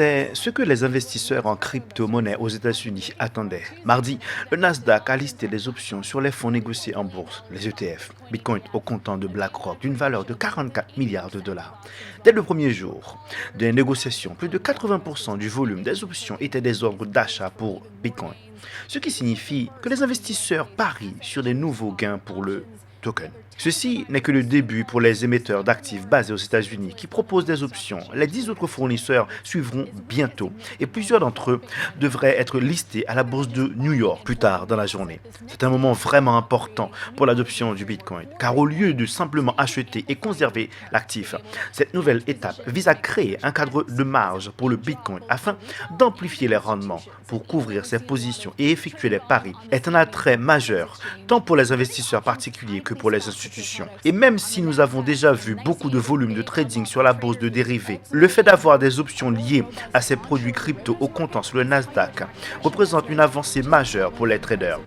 C'est ce que les investisseurs en crypto-monnaie aux États-Unis attendaient. Mardi, le Nasdaq a listé des options sur les fonds négociés en bourse, les ETF, Bitcoin au comptant de BlackRock d'une valeur de 44 milliards de dollars. Dès le premier jour des négociations, plus de 80% du volume des options étaient des ordres d'achat pour Bitcoin, ce qui signifie que les investisseurs parient sur des nouveaux gains pour le token. Ceci n'est que le début pour les émetteurs d'actifs basés aux États-Unis qui proposent des options. Les 10 autres fournisseurs suivront bientôt et plusieurs d'entre eux devraient être listés à la bourse de New York plus tard dans la journée. C'est un moment vraiment important pour l'adoption du Bitcoin car au lieu de simplement acheter et conserver l'actif, cette nouvelle étape vise à créer un cadre de marge pour le Bitcoin afin d'amplifier les rendements pour couvrir ses positions et effectuer des paris est un attrait majeur tant pour les investisseurs particuliers que pour les institutions. Et même si nous avons déjà vu beaucoup de volumes de trading sur la bourse de dérivés, le fait d'avoir des options liées à ces produits crypto au comptant sur le Nasdaq représente une avancée majeure pour les traders.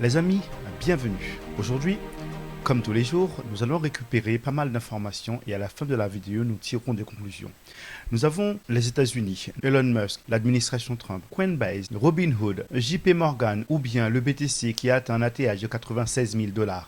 Les amis, bienvenue. Aujourd'hui, comme tous les jours, nous allons récupérer pas mal d'informations et à la fin de la vidéo, nous tirerons des conclusions. Nous avons les États-Unis, Elon Musk, l'administration Trump, Coinbase, Robinhood, JP Morgan ou bien le BTC qui a atteint un ATH de 96 000 $.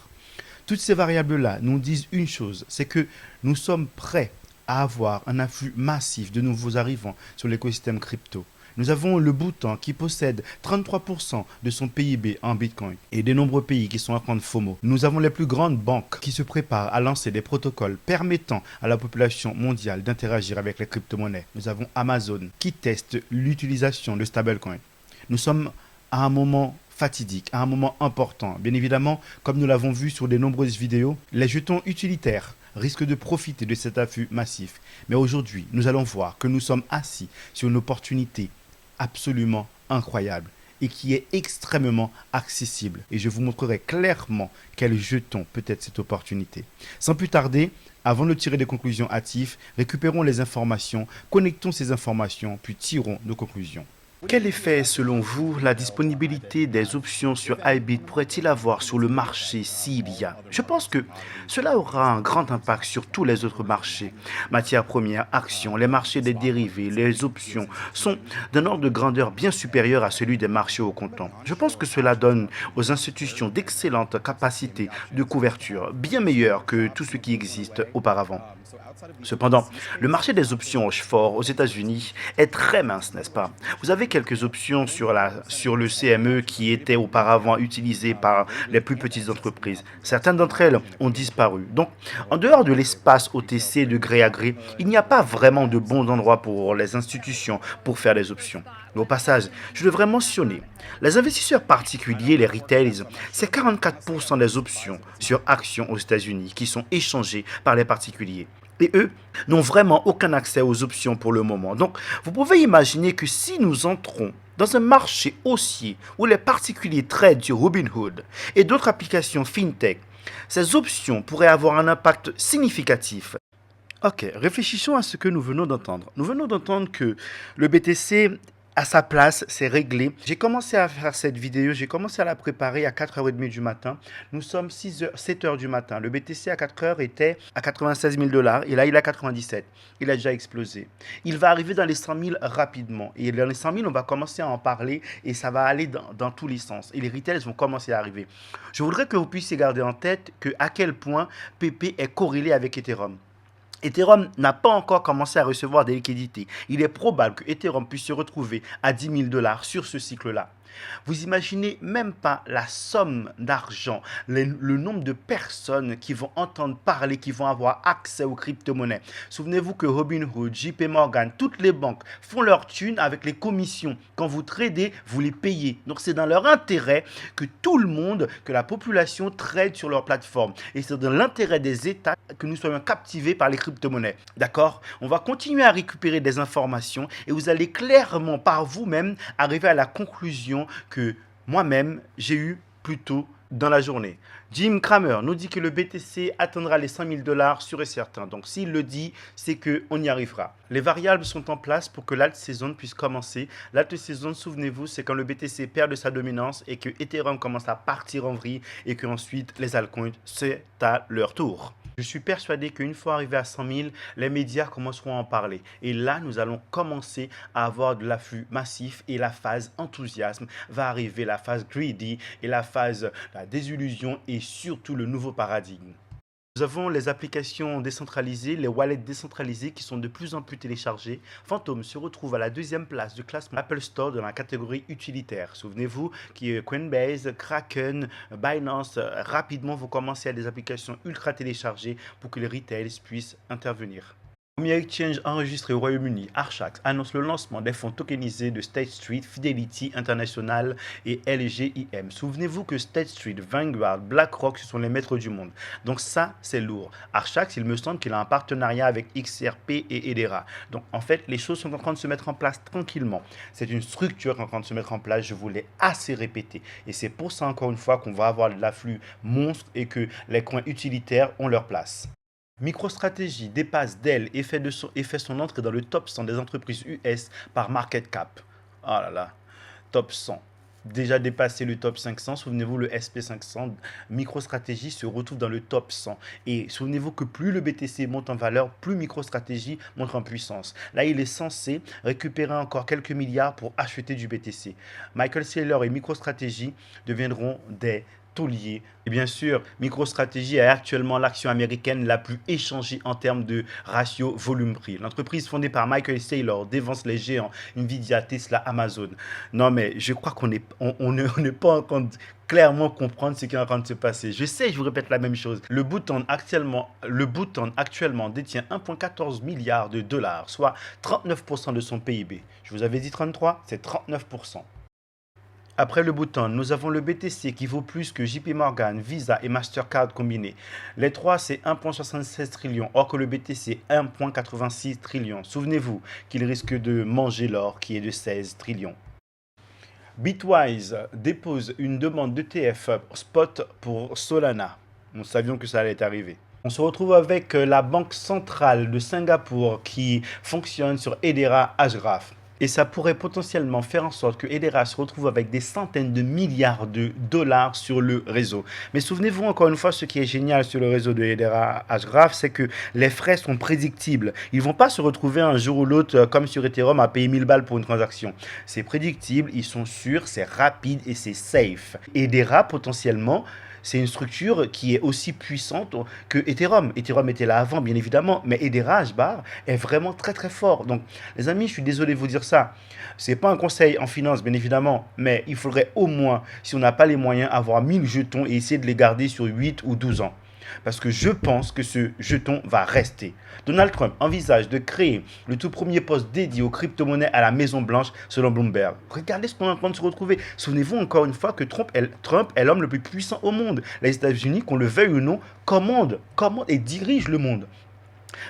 Toutes ces variables-là nous disent une chose, c'est que nous sommes prêts à avoir un afflux massif de nouveaux arrivants sur l'écosystème crypto. Nous avons le Bhoutan qui possède 33% de son PIB en Bitcoin et de nombreux pays qui sont en train de FOMO. Nous avons les plus grandes banques qui se préparent à lancer des protocoles permettant à la population mondiale d'interagir avec les crypto-monnaies. Nous avons Amazon qui teste l'utilisation de stablecoin. Nous sommes à un moment fatidique, à un moment important. Bien évidemment, comme nous l'avons vu sur de nombreuses vidéos, les jetons utilitaires risquent de profiter de cet afflux massif. Mais aujourd'hui, nous allons voir que nous sommes assis sur une opportunité absolument incroyable et qui est extrêmement accessible. Et je vous montrerai clairement quel jeton peut être cette opportunité. Sans plus tarder, avant de tirer des conclusions hâtives, récupérons les informations, connectons ces informations, puis tirons nos conclusions. Quel effet, selon vous, la disponibilité des options sur iBit pourrait-il avoir sur le marché s'il y a? Je pense que cela aura un grand impact sur tous les autres marchés. Matières premières, actions, les marchés des dérivés, les options sont d'un ordre de grandeur bien supérieur à celui des marchés au comptant. Je pense que cela donne aux institutions d'excellentes capacités de couverture, bien meilleures que tout ce qui existe auparavant. Cependant, le marché des options offshore aux États-Unis est très mince, n'est-ce pas? Vous avez quelques options sur le CME qui étaient auparavant utilisées par les plus petites entreprises. Certaines d'entre elles ont disparu. Donc, en dehors de l'espace OTC de gré à gré, il n'y a pas vraiment de bons endroits pour les institutions pour faire des options. Au passage, je devrais mentionner, les investisseurs particuliers, les retails, c'est 44% des options sur actions aux États-Unis qui sont échangées par les particuliers. Et eux n'ont vraiment aucun accès aux options pour le moment. Donc, vous pouvez imaginer que si nous entrons dans un marché haussier où les particuliers tradent sur Robinhood et d'autres applications fintech, ces options pourraient avoir un impact significatif. Ok, réfléchissons à ce que nous venons d'entendre. Nous venons d'entendre que le BTC à sa place, c'est réglé. J'ai commencé à faire cette vidéo, j'ai commencé à la préparer à 4h30 du matin. Nous sommes 7h du matin. Le BTC à 4h était à 96 000 $ et là il est à 97. Il a déjà explosé. Il va arriver dans les 100 000 rapidement. Et dans les 100 000, on va commencer à en parler et ça va aller dans tous les sens. Et les retails vont commencer à arriver. Je voudrais que vous puissiez garder en tête à quel point PP est corrélé avec Ethereum. Ethereum n'a pas encore commencé à recevoir des liquidités. Il est probable que Ethereum puisse se retrouver à 10 000 $ sur ce cycle-là. Vous imaginez même pas la somme d'argent, le nombre de personnes qui vont entendre parler, qui vont avoir accès aux crypto-monnaies. Souvenez-vous que Robinhood, JP Morgan, toutes les banques font leur thune avec les commissions. Quand vous tradez, vous les payez. Donc c'est dans leur intérêt que tout le monde, que la population trade sur leur plateforme. Et c'est dans l'intérêt des États que nous soyons captivés par les crypto-monnaies. D'accord? On va continuer à récupérer des informations et vous allez clairement par vous-même arriver à la conclusion que moi-même j'ai eu plus tôt dans la journée. Jim Cramer nous dit que le BTC atteindra les 100 000 $ sûr et certain. Donc s'il le dit, c'est qu'on y arrivera. Les variables sont en place pour que l'alt saison puisse commencer. L'alt saison, souvenez-vous, c'est quand le BTC perd de sa dominance et que Ethereum commence à partir en vrille et qu'ensuite les altcoins, c'est à leur tour. Je suis persuadé qu'une fois arrivé à 100 000, les médias commenceront à en parler. Et là, nous allons commencer à avoir de l'afflux massif et la phase enthousiasme va arriver, la phase greedy et la phase la désillusion et surtout le nouveau paradigme. Nous avons les applications décentralisées, les wallets décentralisés qui sont de plus en plus téléchargés. Phantom se retrouve à la deuxième place du classement Apple Store dans la catégorie utilitaire. Souvenez-vous que Coinbase, Kraken, Binance, rapidement vont commencer à des applications ultra téléchargées pour que les retails puissent intervenir. Premier exchange enregistré au Royaume-Uni, Archax, annonce le lancement des fonds tokenisés de State Street, Fidelity International et LGIM. Souvenez-vous que State Street, Vanguard, BlackRock, ce sont les maîtres du monde. Donc ça, c'est lourd. Archax, il me semble qu'il a un partenariat avec XRP et Hedera. Donc en fait, les choses sont en train de se mettre en place tranquillement. C'est une structure qui est en train de se mettre en place, je vous l'ai assez répété. Et c'est pour ça, encore une fois, qu'on va avoir de l'afflux monstre et que les coins utilitaires ont leur place. MicroStrategy dépasse Dell et fait son entrée dans le top 100 des entreprises US par market cap. Oh là là, top 100. Déjà dépassé le top 500, souvenez-vous le SP500, MicroStrategy se retrouve dans le top 100. Et souvenez-vous que plus le BTC monte en valeur, plus MicroStrategy monte en puissance. Là, il est censé récupérer encore quelques milliards pour acheter du BTC. Michael Saylor et MicroStrategy deviendront des taulier. Et bien sûr, MicroStrategy est actuellement l'action américaine la plus échangée en termes de ratio volume-prix. L'entreprise fondée par Michael Saylor dévance les géants Nvidia, Tesla, Amazon. Non mais je crois qu'on n'est pas en train de clairement comprendre ce qui est en train de se passer. Je sais, je vous répète la même chose. Le Bhutan actuellement détient 1,14 milliard de dollars, soit 39% de son PIB. Je vous avais dit 33, c'est 39%. Après le Bhutan, nous avons le BTC qui vaut plus que JP Morgan, Visa et Mastercard combinés. Les trois, c'est 1,76 trillion, or que le BTC 1,86 trillion. Souvenez-vous qu'il risque de manger l'or qui est de 16 trillions. Bitwise dépose une demande d'ETF spot pour Solana. Nous savions que ça allait arriver. On se retrouve avec la Banque centrale de Singapour qui fonctionne sur Hedera Hgraph. Et ça pourrait potentiellement faire en sorte que Hedera se retrouve avec des centaines de milliards de dollars sur le réseau. Mais souvenez-vous encore une fois, ce qui est génial sur le réseau de Hedera Hgraph, c'est que les frais sont prédictibles. Ils ne vont pas se retrouver un jour ou l'autre, comme sur Ethereum, à payer 1000 balles pour une transaction. C'est prédictible, ils sont sûrs, c'est rapide et c'est safe. Hedera, potentiellement, c'est une structure qui est aussi puissante que Ethereum. Ethereum était là avant, bien évidemment, mais Hedera Hbar est vraiment très très fort. Donc, les amis, je suis désolé de vous dire ça. Ce n'est pas un conseil en finance, bien évidemment, mais il faudrait au moins, si on n'a pas les moyens, avoir 1000 jetons et essayer de les garder sur 8 ou 12 ans. Parce que je pense que ce jeton va rester. Donald Trump envisage de créer le tout premier poste dédié aux crypto-monnaies à la Maison-Blanche, selon Bloomberg. Regardez ce qu'on est en train de se retrouver. Souvenez-vous encore une fois que Trump est l'homme le plus puissant au monde. Les États-Unis, qu'on le veuille ou non, commandent et dirigent le monde.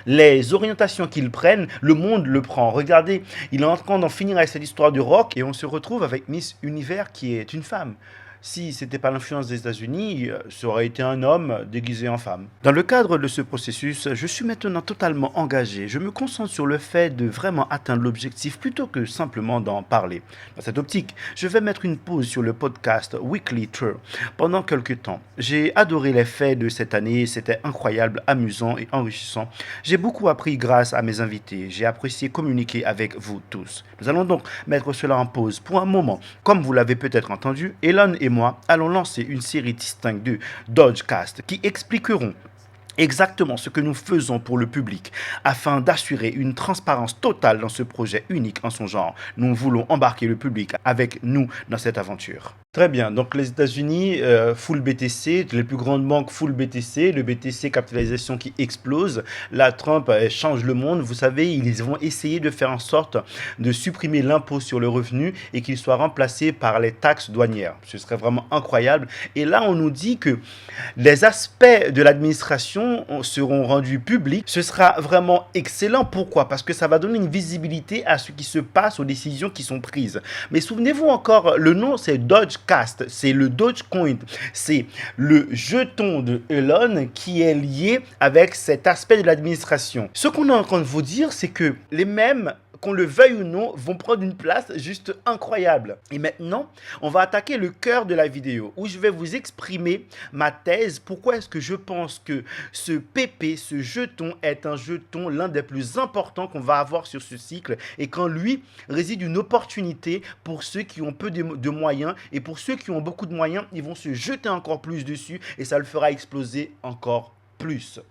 Les orientations qu'ils prennent, le monde le prend. Regardez, il est en train d'en finir avec cette histoire de rock et on se retrouve avec Miss Univers qui est une femme. Si ce n'était pas l'influence des États-Unis, ça aurait été un homme déguisé en femme. Dans le cadre de ce processus, je suis maintenant totalement engagé. Je me concentre sur le fait de vraiment atteindre l'objectif plutôt que simplement d'en parler. Dans cette optique, je vais mettre une pause sur le podcast Weekly Tour pendant quelques temps. J'ai adoré les faits de cette année, c'était incroyable, amusant et enrichissant. J'ai beaucoup appris grâce à mes invités. J'ai apprécié communiquer avec vous tous. Nous allons donc mettre cela en pause pour un moment. Comme vous l'avez peut-être entendu, Elon et moi allons lancer une série distincte de Dodgecast qui expliqueront exactement ce que nous faisons pour le public afin d'assurer une transparence totale dans ce projet unique en son genre. Nous voulons embarquer le public avec nous dans cette aventure. Très bien, donc les États-Unis, full BTC, les plus grandes banques full BTC, le BTC capitalisation qui explose. Là, Trump change le monde. Vous savez, ils vont essayer de faire en sorte de supprimer l'impôt sur le revenu et qu'il soit remplacé par les taxes douanières. Ce serait vraiment incroyable. Et là, on nous dit que les aspects de l'administration seront rendus publics. Ce sera vraiment excellent. Pourquoi? Parce que ça va donner une visibilité à ce qui se passe, aux décisions qui sont prises. Mais souvenez-vous encore, le nom c'est Dodgecast, c'est le Dogecoin, c'est le jeton de Elon qui est lié avec cet aspect de l'administration. Ce qu'on est en train de vous dire, c'est que les mêmes qu'on le veuille ou non, vont prendre une place juste incroyable. Et maintenant, on va attaquer le cœur de la vidéo où je vais vous exprimer ma thèse. Pourquoi est-ce que je pense que ce PP, ce jeton, est un jeton l'un des plus importants qu'on va avoir sur ce cycle et qu'en lui réside une opportunité pour ceux qui ont peu de moyens, et pour ceux qui ont beaucoup de moyens, ils vont se jeter encore plus dessus et ça le fera exploser encore plus.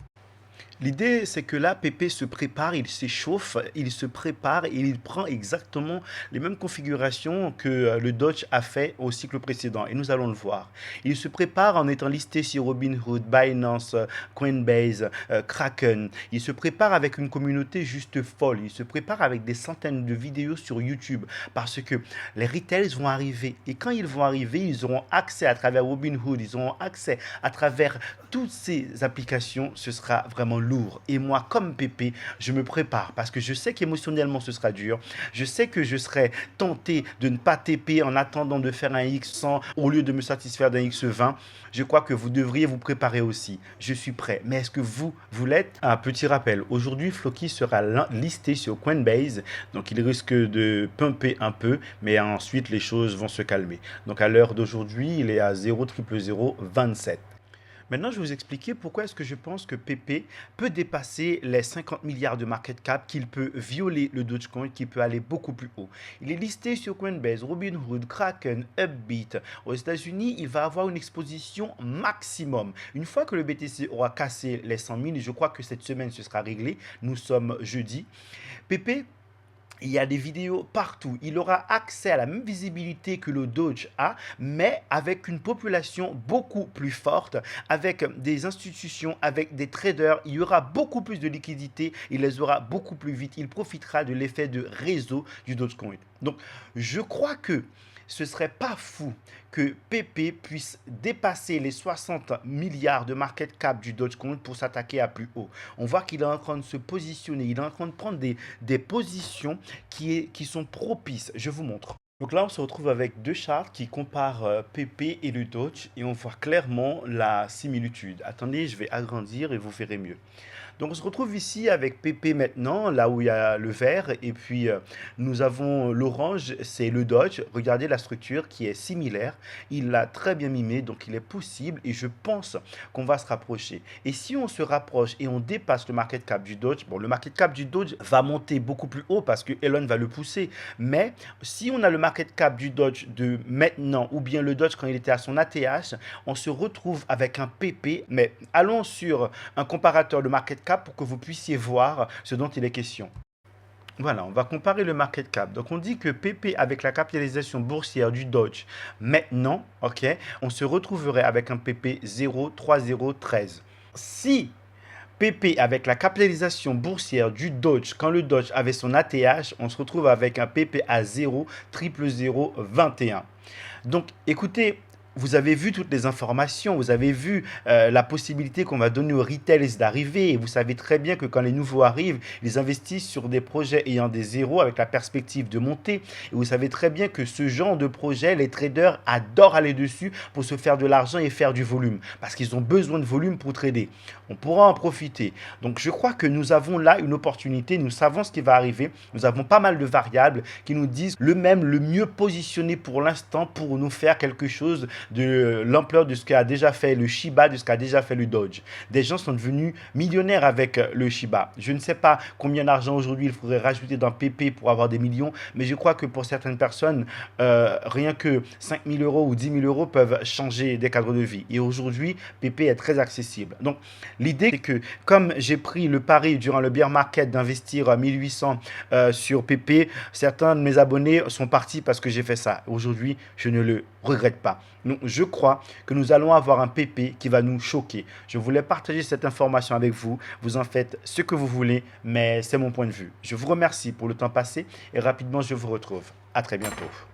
L'idée, c'est que là, Pépé se prépare, il s'échauffe, il se prépare et il prend exactement les mêmes configurations que le Doge a fait au cycle précédent. Et nous allons le voir. Il se prépare en étant listé sur Robinhood, Binance, Coinbase, Kraken. Il se prépare avec une communauté juste folle. Il se prépare avec des centaines de vidéos sur YouTube parce que les retails vont arriver. Et quand ils vont arriver, ils auront accès à travers Robinhood, ils auront accès à travers toutes ces applications. Ce sera vraiment lourd. Et moi, comme Pépé, je me prépare parce que je sais qu'émotionnellement, ce sera dur. Je sais que je serai tenté de ne pas TP en attendant de faire un X100 au lieu de me satisfaire d'un X20. Je crois que vous devriez vous préparer aussi. Je suis prêt. Mais est-ce que vous l'êtes? Un petit rappel. Aujourd'hui, Floki sera listé sur Coinbase. Donc, il risque de pumper un peu. Mais ensuite, les choses vont se calmer. Donc, à l'heure d'aujourd'hui, il est à 0,0027. Maintenant, je vais vous expliquer pourquoi est-ce que je pense que Pépé peut dépasser les 50 milliards de market cap, qu'il peut violer le Dogecoin, qu'il peut aller beaucoup plus haut. Il est listé sur Coinbase, Robinhood, Kraken, Upbeat. Aux États-Unis, il va avoir une exposition maximum. Une fois que le BTC aura cassé les 100 000, je crois que cette semaine, ce sera réglé. Nous sommes jeudi. Pépé, il y a des vidéos partout. Il aura accès à la même visibilité que le Doge a, mais avec une population beaucoup plus forte, avec des institutions, avec des traders. Il y aura beaucoup plus de liquidités. Il les aura beaucoup plus vite. Il profitera de l'effet de réseau du Dogecoin. Donc, je crois que ce serait pas fou que Pépé puisse dépasser les 60 milliards de market cap du Dogecoin pour s'attaquer à plus haut. On voit qu'il est en train de se positionner, il est en train de prendre des positions qui sont propices. Je vous montre. Donc là, on se retrouve avec deux charts qui comparent Pépé et le Doge et on voit clairement la similitude. Attendez, je vais agrandir et vous verrez mieux. Donc on se retrouve ici avec Pépé maintenant, là où il y a le vert, et puis nous avons l'orange, c'est le Doge. Regardez la structure qui est similaire, il l'a très bien mimé, donc il est possible et je pense qu'on va se rapprocher. Et si on se rapproche et on dépasse le market cap du Doge, bon, le market cap du Doge va monter beaucoup plus haut parce que Elon va le pousser, mais si on a le market cap du Doge de maintenant ou bien le Doge quand il était à son ATH, on se retrouve avec un Pépé, mais allons sur un comparateur de market cap pour que vous puissiez voir ce dont il est question. Voilà, on va comparer le market cap. Donc, on dit que Pépé, avec la capitalisation boursière du Doge, maintenant, ok, on se retrouverait avec un PP 0,3013. Si Pépé, avec la capitalisation boursière du Doge, quand le Doge avait son ATH, on se retrouve avec un PP à 0,0021. Donc, écoutez, vous avez vu toutes les informations, vous avez vu la possibilité qu'on va donner aux retailers d'arriver et vous savez très bien que quand les nouveaux arrivent, ils investissent sur des projets ayant des zéros avec la perspective de monter. Et vous savez très bien que ce genre de projet, les traders adorent aller dessus pour se faire de l'argent et faire du volume parce qu'ils ont besoin de volume pour trader. On pourra en profiter. Donc je crois que nous avons là une opportunité, nous savons ce qui va arriver. Nous avons pas mal de variables qui nous disent le mieux positionné pour l'instant pour nous faire quelque chose de l'ampleur de ce qu'a déjà fait le Shiba, de ce qu'a déjà fait le Doge. Des gens sont devenus millionnaires avec le Shiba. Je ne sais pas combien d'argent aujourd'hui il faudrait rajouter dans PP pour avoir des millions, mais je crois que pour certaines personnes, rien que 5 000 euros ou 10 000 euros peuvent changer des cadres de vie. Et aujourd'hui, PP est très accessible. Donc, l'idée, c'est que comme j'ai pris le pari durant le bear market d'investir à 1800 sur PP, certains de mes abonnés sont partis parce que j'ai fait ça. Aujourd'hui, je ne le regrette pas. Donc, je crois que nous allons avoir un PP qui va nous choquer. Je voulais partager cette information avec vous. Vous en faites ce que vous voulez, mais c'est mon point de vue. Je vous remercie pour le temps passé et rapidement, je vous retrouve. À très bientôt.